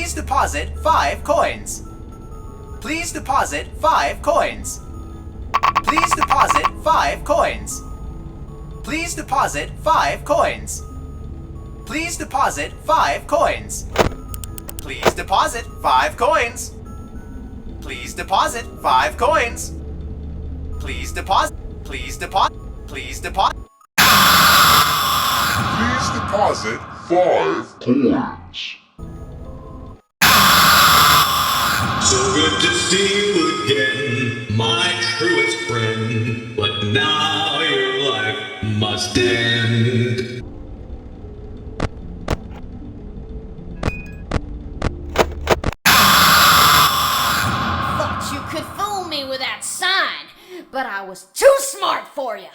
Please deposit 5 coins. Please deposit 5 coins. Please deposit 5 coins. Please deposit 5 coins. Please deposit 5 coins. Please deposit 5 coins. Please deposit 5 coins. Please deposit. Please deposit. Please deposit. Please deposit 5 coins. So good to see you again, my truest friend. But now your life must end. Thought you could fool me with that sign, but I was too smart for you.